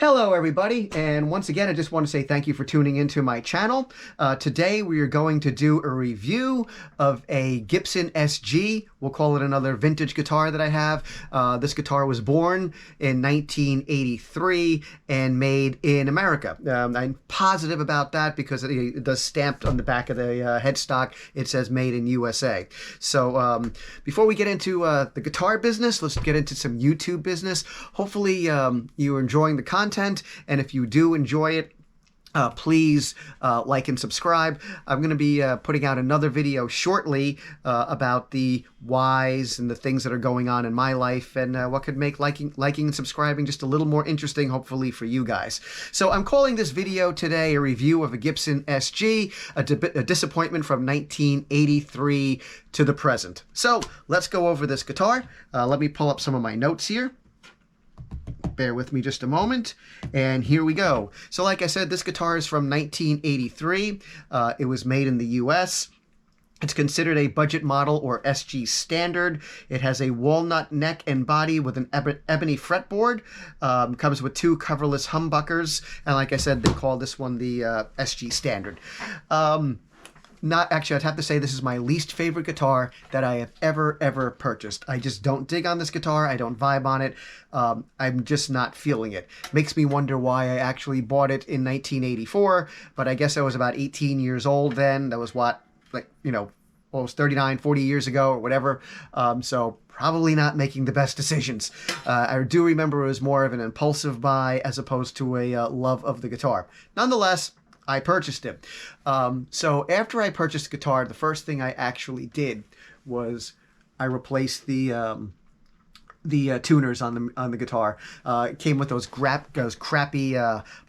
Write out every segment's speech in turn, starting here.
Hello everybody, and once again I just want to say thank you for tuning into my channel. Today we are going to do a review of a Gibson SG. We'll call it another vintage guitar that I have. This guitar was born in 1983 and made in America. I'm positive about that because it does stamped on the back of the headstock. It says made in USA. So before we get into the guitar business, let's get into some YouTube business. Hopefully you're enjoying the content, and if you do enjoy it, please like and subscribe. I'm going to be putting out another video shortly about the whys and the things that are going on in my life and what could make liking and subscribing just a little more interesting, hopefully, for you guys. So I'm calling this video today a review of a Gibson SG, a disappointment from 1983 to the present. So let's go over this guitar. Let me pull up some of my notes here. Bear with me just a moment, and here we go. So like I said, this guitar is from 1983. It was made in the US. It's considered a budget model or SG standard. It has a walnut neck and body with an ebony fretboard. Comes with two coverless humbuckers, and like I said, they call this one the SG standard. Not actually, I'd have to say this is my least favorite guitar that I have ever purchased. I just don't dig on this guitar. I don't vibe on it. I'm just not feeling it. Makes me wonder why I actually bought it in 1984, but I guess I was about 18 years old then. That was what, like, you know, almost 39, 40 years ago or whatever. So probably not making the best decisions. I do remember it was more of an impulsive buy as opposed to a love of the guitar. Nonetheless, I purchased it. So after I purchased the guitar, the first thing I actually did was I replaced the tuners on the guitar. It came with those crappy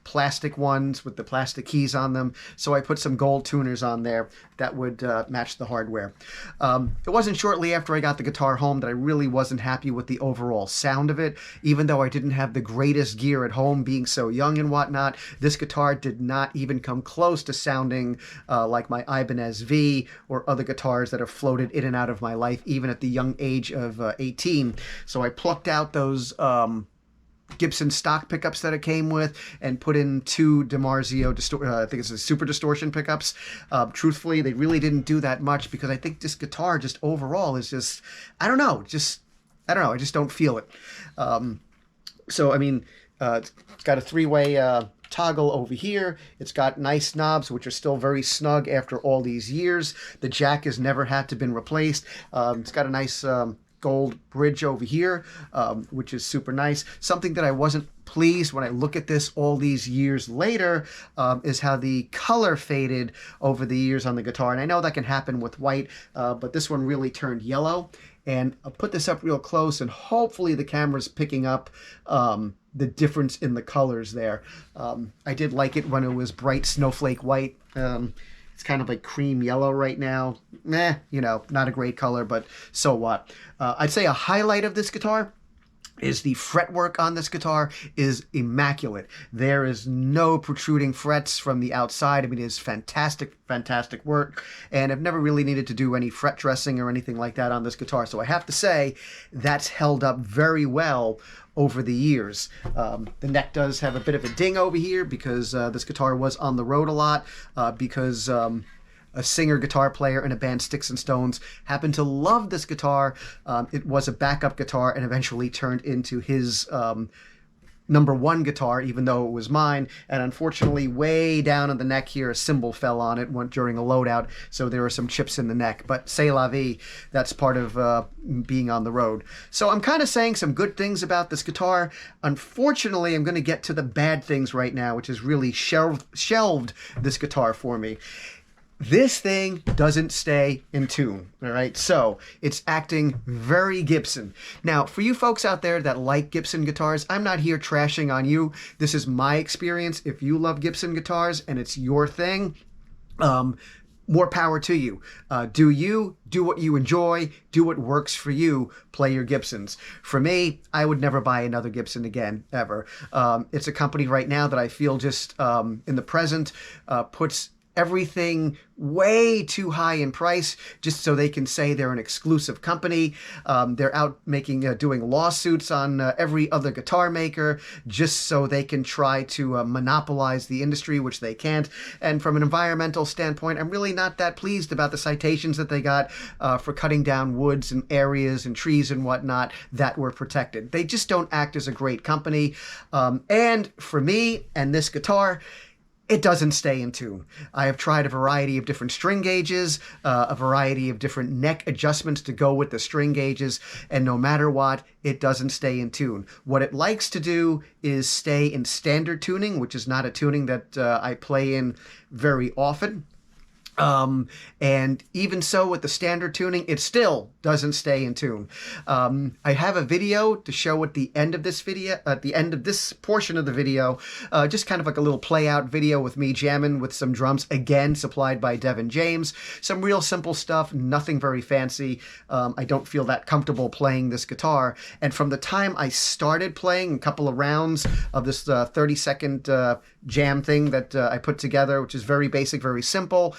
plastic ones with the plastic keys on them. So I put some gold tuners on there that would match the hardware. It wasn't shortly after I got the guitar home that I really wasn't happy with the overall sound of it. Even though I didn't have the greatest gear at home, being so young and whatnot, this guitar did not even come close to sounding like my Ibanez V or other guitars that have floated in and out of my life, even at the young age of 18. So I plucked out those Gibson stock pickups that it came with and put in two DiMarzio, I think it's a super distortion pickups. Truthfully, they really didn't do that much because I think this guitar just overall is just, I don't know, I just don't feel it. So, I mean, it's got a three-way toggle over here. It's got nice knobs, which are still very snug after all these years. The jack has never had to been replaced. It's got a nice gold bridge over here, which is super nice. Something that I wasn't pleased when I look at this all these years later is how the color faded over the years on the guitar. And I know that can happen with white, but this one really turned yellow. And I'll put this up real close, and hopefully the camera's picking up the difference in the colors there. I did like it when it was bright snowflake white. It's kind of like cream yellow right now. You know, not a great color, but so what. I'd say a highlight of this guitar is the fretwork on this guitar is immaculate. There is no protruding frets from the outside. I mean, it is fantastic work, and I've never really needed to do any fret dressing or anything like that on this guitar. So I have to say that's held up very well over the years. The neck does have a bit of a ding over here because this guitar was on the road a lot because a singer guitar player in a band, Sticks and Stones, happened to love this guitar. It was a backup guitar and eventually turned into his #1 guitar, even though it was mine. And unfortunately, way down in the neck here, a cymbal fell on it during a loadout, so there were some chips in the neck. But c'est la vie, that's part of being on the road. So I'm kind of saying some good things about this guitar. Unfortunately, I'm going to get to the bad things right now, which has really shelved this guitar for me. This thing doesn't stay in tune, all right? So it's acting very Gibson. Now, for you folks out there that like Gibson guitars, I'm not here trashing on you. This is my experience. If you love Gibson guitars and it's your thing, more power to you. Do what you enjoy, do what works for you, play your Gibsons. For me, I would never buy another Gibson again, ever. It's a company right now that I feel just in the present puts everything way too high in price just so they can say they're an exclusive company. They're out doing lawsuits on every other guitar maker just so they can try to monopolize the industry, which they can't. And from an environmental standpoint, I'm really not that pleased about the citations that they got for cutting down woods and areas and trees and whatnot that were protected. They just don't act as a great company. And for me and this guitar, it doesn't stay in tune. I have tried a variety of different string gauges, a variety of different neck adjustments to go with the string gauges, and no matter what, it doesn't stay in tune. What it likes to do is stay in standard tuning, which is not a tuning that I play in very often. And even so with the standard tuning, it still doesn't stay in tune. I have a video to show at the end of this video, at the end of this portion of the video, just kind of like a little play out video with me jamming with some drums, again, supplied by Devin James. Some real simple stuff, nothing very fancy. I don't feel that comfortable playing this guitar. And from the time I started playing a couple of rounds of this 30-second jam thing that I put together, which is very basic, very simple,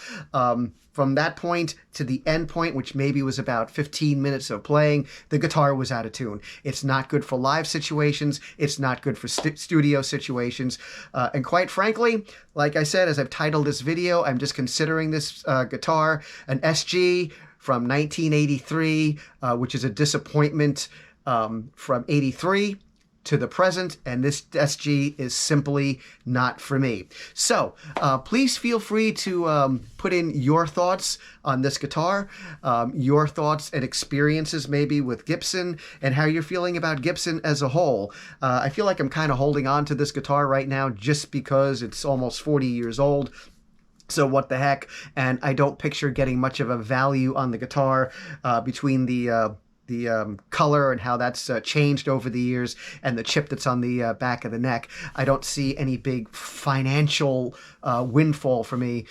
from that point to the end point, which maybe was about 15 minutes of playing, the guitar was out of tune. It's not good for live situations. It's not good for studio situations. And quite frankly, like I said, as I've titled this video, I'm just considering this guitar an SG from 1983, which is a Dissapointment from 83. To the present, and this SG is simply not for me. So please feel free to put in your thoughts on this guitar, your thoughts and experiences maybe with Gibson, and how you're feeling about Gibson as a whole. I feel like I'm kind of holding on to this guitar right now just because it's almost 40 years old. So what the heck, and I don't picture getting much of a value on the guitar between the color and how that's changed over the years and the chip that's on the back of the neck. I don't see any big financial windfall for me.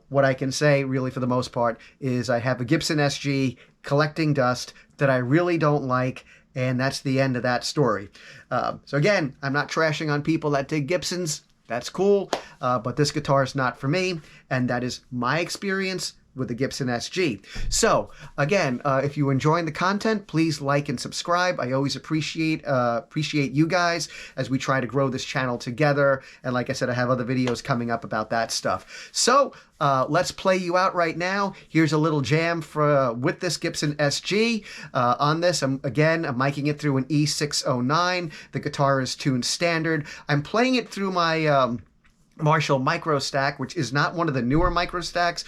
What I can say really for the most part is I have a Gibson SG collecting dust that I really don't like, and that's the end of that story. So again, I'm not trashing on people that dig Gibsons. That's cool, but this guitar is not for me, and that is my experience with the Gibson SG. So again, if you're enjoying the content, please like and subscribe. I always appreciate you guys as we try to grow this channel together. And like I said, I have other videos coming up about that stuff. So let's play you out right now. Here's a little jam with this Gibson SG. On this, I'm miking it through an E609. The guitar is tuned standard. I'm playing it through my Marshall Micro Stack, which is not one of the newer Micro Stacks.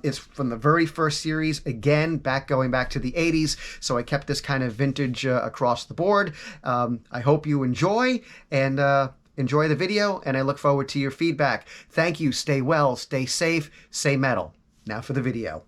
It's from the very first series, again, going back to the 80s. So I kept this kind of vintage across the board. I hope you enjoy the video, and I look forward to your feedback. Thank you. Stay well, stay safe, stay metal. Now for the video.